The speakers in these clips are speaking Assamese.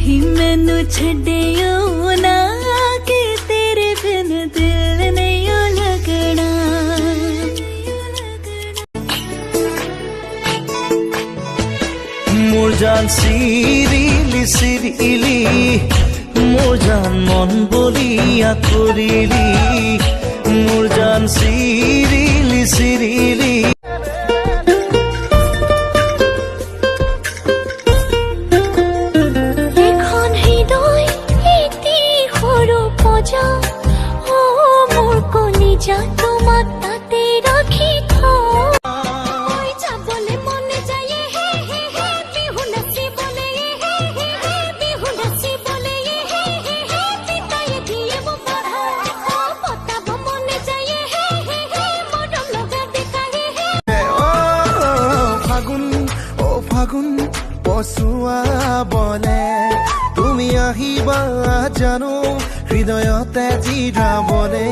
ही मैनू छड्डियो ना कि तेरे बिन दिल नहीं लगना। मोर जान सिरिली सिरिली मोर जान मन बलिया करिली मोर जान सिरिली सिरिली এখন হৃদয় এটি সৰু পজা ও মোৰ কলিজা তোমাক তাতে ৰাখি থৈ যাবলে মনে যায় হে হে হে বিহু নাচিবলে হে হে হে বিহু নাচিবলে হে হে হে পিতাই দিয়ে বঢ়া পতাব মনে যায় হে হে হে মৰম লগা দেখাই হে ও ফাগুন পছুৱা বলে তুমি আহিবা জানো হৃদয়তে জিৰাবলে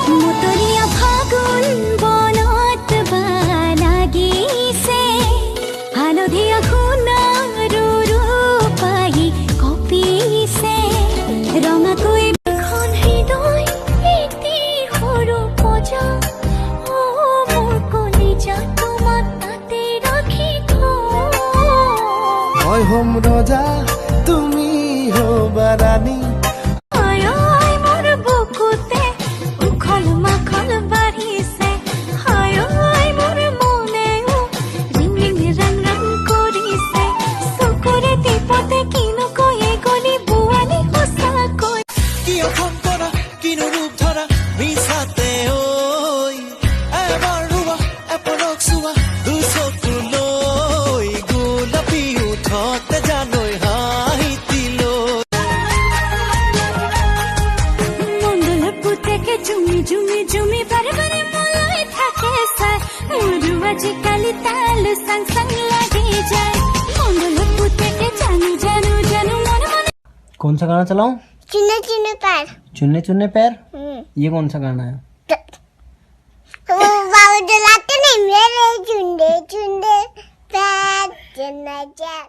মুতলিয়া ফাগুন বনত বালাগিছে হালধীয়া সোণাৰু ৰূপাই কঁপিছে ৰঙাকৈ এখন হৃদয় এটি সৰু পজা ও মোৰ কলিজা তোমাক তাতে ৰাখি মই হ'ম ৰজা তুমি হ'বা ৰাণী আয় আয় মোৰ বুকুতে উখল মাখল বাঢ়িছে আয় আয় মোৰ মনেও ৰিং ৰিং ৰং ৰং কৰিছে চকুৰে টিপতে কিনো কয়ে গলি বোৱালি সঁচাকৈ কিয় ফোন কৰা কিনো ৰূপ ধৰা মিছাতে ঐ এবাৰ ৰুৱা এপলক চোৱা দুচকু লৈ গোলাপী উঠতে জানৈ হাঁহিতিলৈ মণ্ডল পুতেকে জুমি জুমি জুমি বাৰে বাৰে মলৈ থাকে চাই মোৰো আজিকালি তাল চাং চাং লাগি যায় মণ্ডল পুতেকে জানো জানো জানো মনে মনে। कौन सा गाना चलाऊं? चुन्ने चुन्ने पैर। चुन्ने चुन्ने पैर। ये कौन सा गाना है? वो बाबू डलाते नहीं मेरे चुन्ने चुन्ने पैर चुन्ना चैन।